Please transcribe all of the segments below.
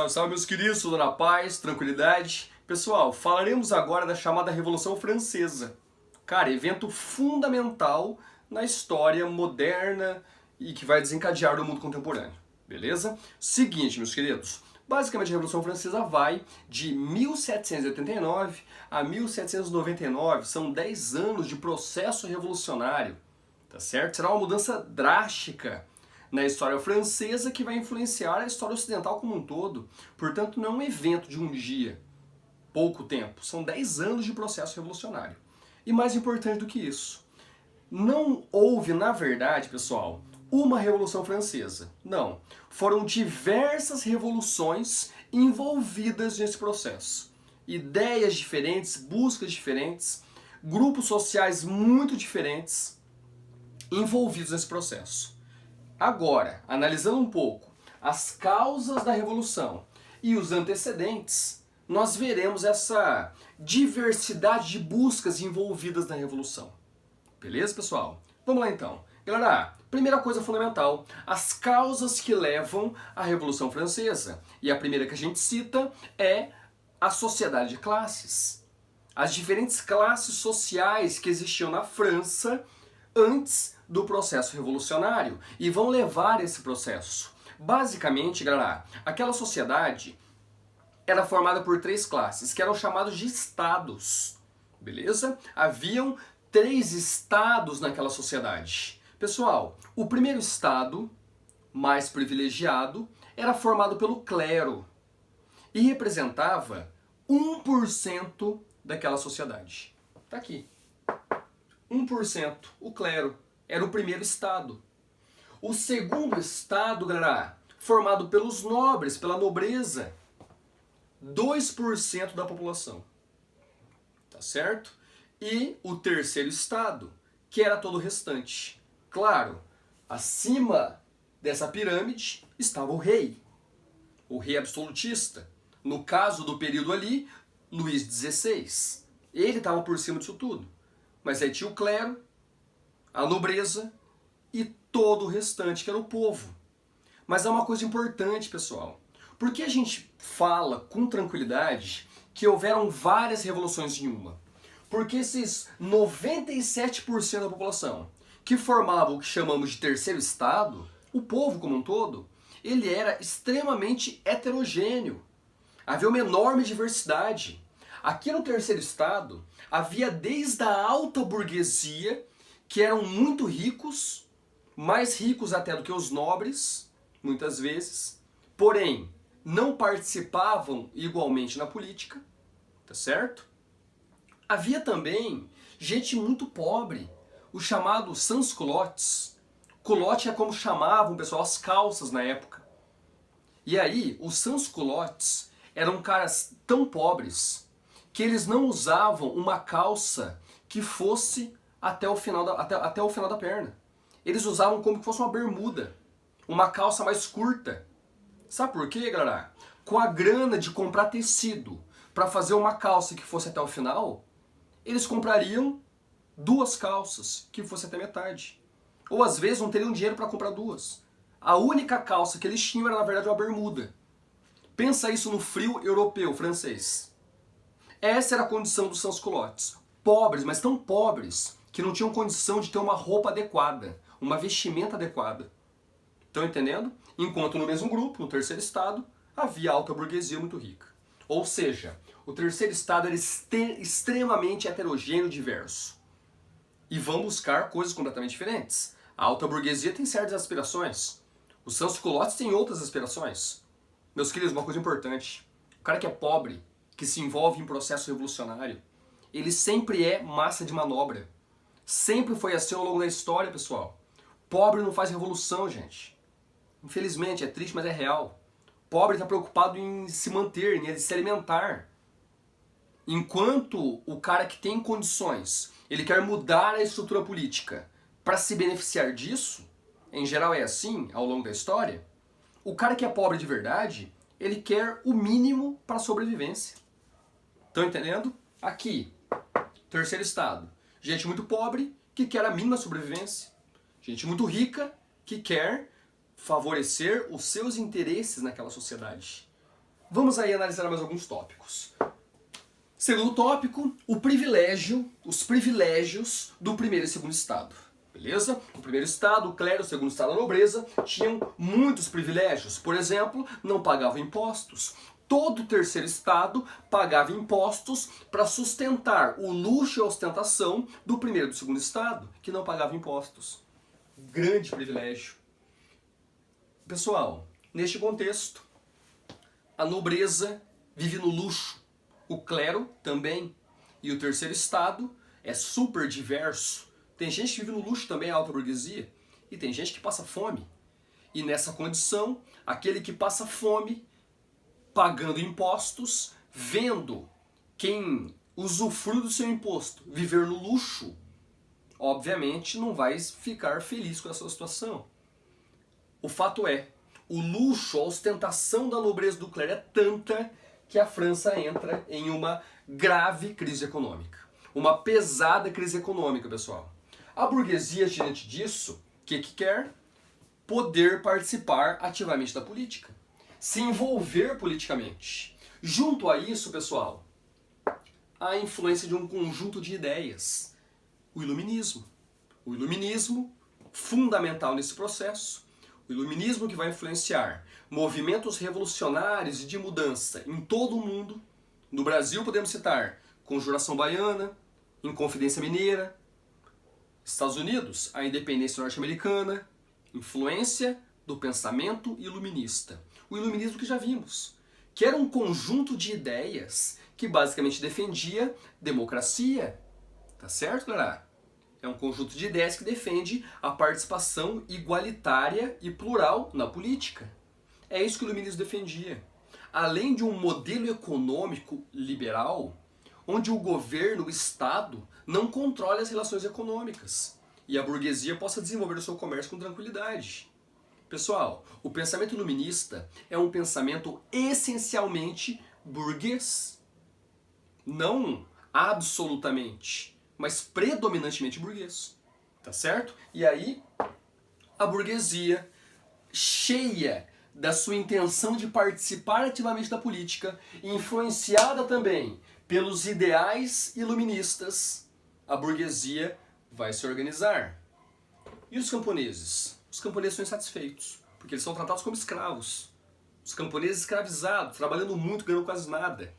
Salve, salve meus queridos, tudo na paz, tranquilidade. Pessoal, falaremos agora da chamada Revolução Francesa. Cara, evento fundamental na história moderna e que vai desencadear o mundo contemporâneo, beleza? Seguinte, meus queridos, basicamente a Revolução Francesa vai de 1789 a 1799, são 10 anos de processo revolucionário, tá certo? Será uma mudança drástica na história francesa que vai influenciar a história ocidental como um todo. Portanto, não é um evento de um dia, pouco tempo. São 10 anos de processo revolucionário. E mais importante do que isso, não houve, na verdade, pessoal, uma Revolução Francesa. Não. Foram diversas revoluções envolvidas nesse processo. Ideias diferentes, buscas diferentes, grupos sociais muito diferentes envolvidos nesse processo. Agora, analisando um pouco as causas da Revolução e os antecedentes, nós veremos essa diversidade de buscas envolvidas na Revolução. Beleza, pessoal? Vamos lá então. Galera, primeira coisa fundamental, as causas que levam à Revolução Francesa. E a primeira que a gente cita é a sociedade de classes. As diferentes classes sociais que existiam na França antes do processo revolucionário e vão levar esse processo. Basicamente, galera, aquela sociedade era formada por 3 classes, que eram chamados de estados, beleza? Haviam 3 estados naquela sociedade. Pessoal, o primeiro estado, mais privilegiado, era formado pelo clero e representava 1% daquela sociedade. Tá aqui. 1%, o clero, era o primeiro estado. O segundo estado, galera, formado pelos nobres, pela nobreza, 2% da população. Tá certo? E o terceiro estado, que era todo o restante. Claro, acima dessa pirâmide estava o rei absolutista. No caso do período ali, Luís XVI. Ele estava por cima disso tudo. Mas aí tinha o clero, a nobreza e todo o restante, que era o povo. Mas é uma coisa importante, pessoal. Por que a gente fala com tranquilidade que houveram várias revoluções em uma? Porque esses 97% da população que formavam o que chamamos de terceiro estado, o povo como um todo, ele era extremamente heterogêneo. Havia uma enorme diversidade. Aqui no terceiro estado, havia desde a alta burguesia, que eram muito ricos, mais ricos até do que os nobres, muitas vezes, porém, não participavam igualmente na política, tá certo? Havia também gente muito pobre, os chamados sans-culottes. Culotte é como chamavam, pessoal, as calças na época. E aí, os sans-culottes eram caras tão pobres que eles não usavam uma calça que fosse até o final da perna. Eles usavam como que fosse uma bermuda, uma calça mais curta. Sabe por quê, galera? Com a grana de comprar tecido para fazer uma calça que fosse até o final, eles comprariam 2 calças que fosse até metade. Ou às vezes não teriam dinheiro para comprar 2. A única calça que eles tinham era na verdade uma bermuda. Pensa isso no frio europeu, francês. Essa era a condição dos sans-culottes. Pobres, mas tão pobres que não tinham condição de ter uma roupa adequada, uma vestimenta adequada. Estão entendendo? Enquanto no mesmo grupo, no terceiro estado, havia alta burguesia muito rica. Ou seja, o terceiro estado era extremamente heterogêneo e diverso. E vão buscar coisas completamente diferentes. A alta burguesia tem certas aspirações. Os sans-culottes têm outras aspirações. Meus queridos, uma coisa importante. O cara que é pobre, que se envolve em processo revolucionário, ele sempre é massa de manobra. Sempre foi assim ao longo da história, pessoal. Pobre não faz revolução, gente. Infelizmente, é triste, mas é real. Pobre está preocupado em se manter, em se alimentar. Enquanto o cara que tem condições, ele quer mudar a estrutura política para se beneficiar disso, em geral é assim ao longo da história, o cara que é pobre de verdade, ele quer o mínimo para a sobrevivência. Estão entendendo? Aqui, terceiro estado. Gente muito pobre que quer a mínima sobrevivência. Gente muito rica que quer favorecer os seus interesses naquela sociedade. Vamos aí analisar mais alguns tópicos. Segundo tópico, os privilégios do primeiro e segundo estado. Beleza? O primeiro estado, o clero, o segundo estado, a nobreza, tinham muitos privilégios. Por exemplo, não pagavam impostos. Todo o terceiro estado pagava impostos para sustentar o luxo e a ostentação do primeiro e do segundo estado, que não pagava impostos. Grande privilégio. Pessoal, neste contexto, a nobreza vive no luxo, o clero também, e o terceiro estado é super diverso. Tem gente que vive no luxo também, a alta burguesia, e tem gente que passa fome. E nessa condição, aquele que passa fome, pagando impostos, vendo quem usufrui do seu imposto viver no luxo, obviamente não vai ficar feliz com essa situação. O fato é, o luxo, a ostentação da nobreza do clero é tanta que a França entra em uma grave crise econômica. Uma pesada crise econômica, pessoal. A burguesia, diante disso, o que quer? Poder participar ativamente da política. Se envolver politicamente. Junto a isso, pessoal, a influência de um conjunto de ideias. O iluminismo. O iluminismo, fundamental nesse processo. O iluminismo que vai influenciar movimentos revolucionários e de mudança em todo o mundo. No Brasil podemos citar Conjuração Baiana, Inconfidência Mineira. Estados Unidos, a independência norte-americana, influência do pensamento iluminista. O iluminismo que já vimos, que era um conjunto de ideias que basicamente defendia democracia. Tá certo, galera? É um conjunto de ideias que defende a participação igualitária e plural na política. É isso que o iluminismo defendia. Além de um modelo econômico liberal, onde o governo, o Estado, não controle as relações econômicas e a burguesia possa desenvolver o seu comércio com tranquilidade. Pessoal, o pensamento iluminista é um pensamento essencialmente burguês. Não absolutamente, mas predominantemente burguês. Tá certo? E aí, a burguesia, cheia da sua intenção de participar ativamente da política, influenciada também pelos ideais iluministas, a burguesia vai se organizar. E os camponeses? Os camponeses são insatisfeitos, porque eles são tratados como escravos. Os camponeses escravizados, trabalhando muito, ganhando quase nada.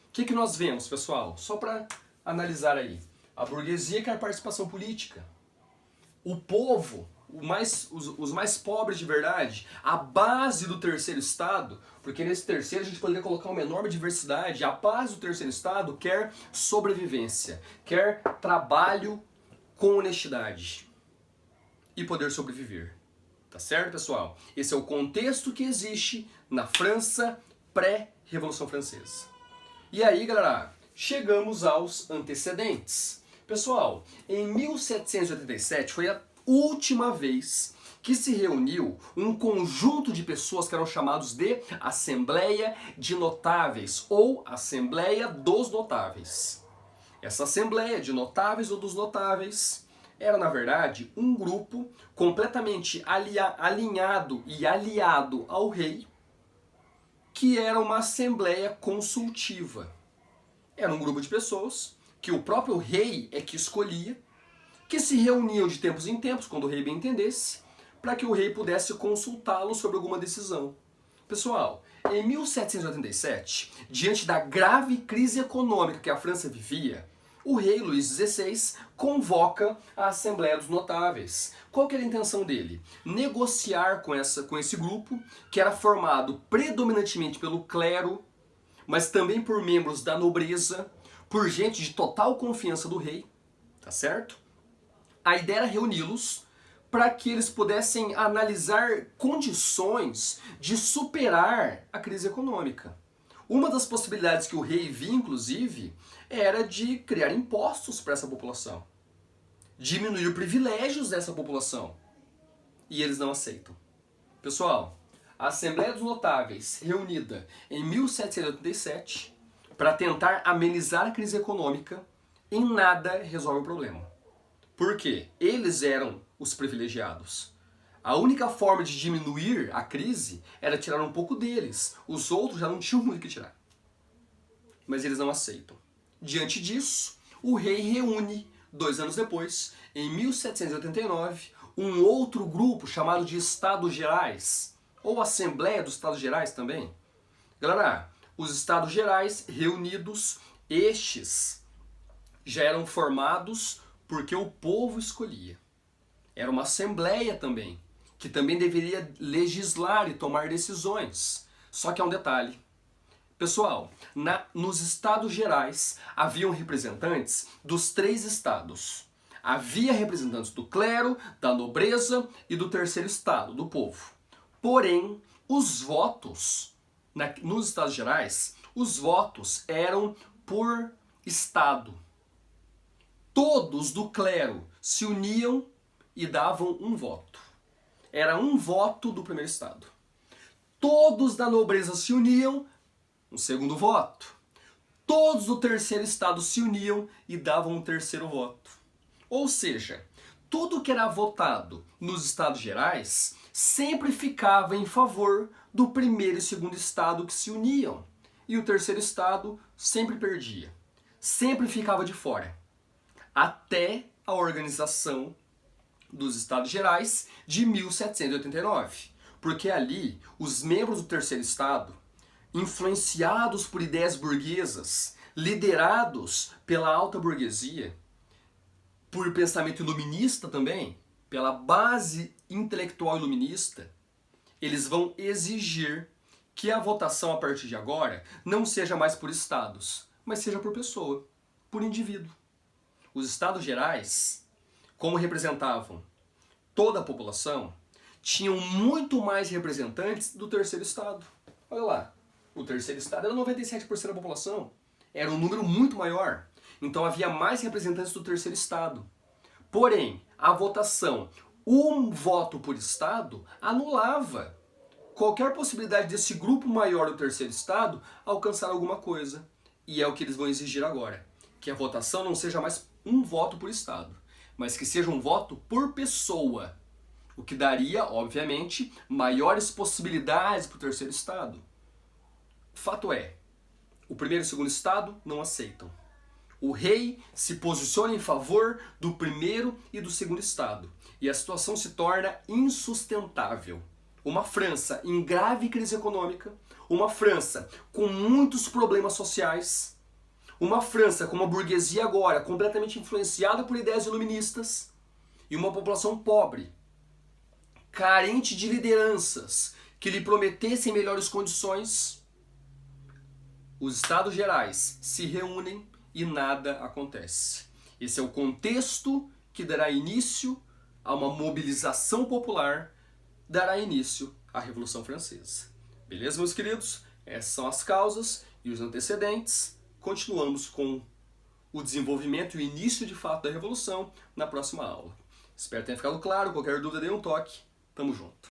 O que nós vemos, pessoal? Só para analisar aí. A burguesia quer participação política. O povo, os mais pobres de verdade, a base do terceiro estado, porque nesse terceiro a gente poderia colocar uma enorme diversidade, a base do terceiro estado quer sobrevivência, quer trabalho com honestidade e poder sobreviver. Tá certo, pessoal? Esse é o contexto que existe na França pré-Revolução Francesa. E aí, galera, chegamos aos antecedentes. Pessoal, em 1787 foi a última vez que se reuniu um conjunto de pessoas que eram chamados de Assembleia de Notáveis ou Assembleia dos Notáveis. Essa Assembleia de Notáveis ou dos Notáveis era, na verdade, um grupo completamente alinhado e aliado ao rei, que era uma assembleia consultiva. Era um grupo de pessoas que o próprio rei é que escolhia, que se reuniam de tempos em tempos, quando o rei bem entendesse, para que o rei pudesse consultá-lo sobre alguma decisão. Pessoal, em 1787, diante da grave crise econômica que a França vivia, o rei Luís XVI convoca a Assembleia dos Notáveis. Qual que era a intenção dele? Negociar com esse grupo, que era formado predominantemente pelo clero, mas também por membros da nobreza, por gente de total confiança do rei, tá certo? A ideia era reuni-los para que eles pudessem analisar condições de superar a crise econômica. Uma das possibilidades que o rei via, inclusive, era de criar impostos para essa população, diminuir privilégios dessa população. E eles não aceitam. Pessoal, a Assembleia dos Notáveis, reunida em 1787, para tentar amenizar a crise econômica, em nada resolve o problema. Por quê? Eles eram os privilegiados. A única forma de diminuir a crise era tirar um pouco deles. Os outros já não tinham muito o que tirar. Mas eles não aceitam. Diante disso, o rei reúne, 2 anos depois, em 1789, um outro grupo chamado de Estados Gerais, ou Assembleia dos Estados Gerais também. Galera, os Estados Gerais reunidos, estes já eram formados porque o povo escolhia. Era uma assembleia também, que também deveria legislar e tomar decisões. Só que há um detalhe. Pessoal, nos Estados Gerais haviam representantes dos 3 estados. Havia representantes do clero, da nobreza e do terceiro estado, do povo. Porém, os votos, nos Estados Gerais, os votos eram por estado. Todos do clero se uniam e davam um voto. Era um voto do primeiro estado. Todos da nobreza se uniam, um segundo voto. Todos do terceiro estado se uniam e davam um terceiro voto. Ou seja, tudo que era votado nos Estados Gerais sempre ficava em favor do primeiro e segundo estado que se uniam. E o terceiro estado sempre perdia. Sempre ficava de fora. Até a organização dos Estados Gerais de 1789. Porque ali, os membros do terceiro estado, influenciados por ideias burguesas, liderados pela alta burguesia, por pensamento iluminista também, pela base intelectual iluminista, eles vão exigir que a votação a partir de agora não seja mais por estados, mas seja por pessoa, por indivíduo. Os Estados Gerais, como representavam toda a população, tinham muito mais representantes do terceiro estado. Olha lá, o terceiro estado era 97% da população. Era um número muito maior. Então havia mais representantes do terceiro estado. Porém, a votação, um voto por estado, anulava qualquer possibilidade desse grupo maior do terceiro estado alcançar alguma coisa. E é o que eles vão exigir agora. Que a votação não seja mais um voto por estado, mas que seja um voto por pessoa. O que daria, obviamente, maiores possibilidades para o terceiro estado. Fato é, o primeiro e o segundo estado não aceitam. O rei se posiciona em favor do primeiro e do segundo estado. E a situação se torna insustentável. Uma França em grave crise econômica, uma França com muitos problemas sociais, uma França com uma burguesia agora completamente influenciada por ideias iluministas e uma população pobre, carente de lideranças que lhe prometessem melhores condições. Os Estados Gerais se reúnem e nada acontece. Esse é o contexto que dará início a uma mobilização popular, dará início à Revolução Francesa. Beleza, meus queridos? Essas são as causas e os antecedentes. Continuamos com o desenvolvimento e o início de fato da Revolução na próxima aula. Espero que tenha ficado claro. Qualquer dúvida, dê um toque. Tamo junto.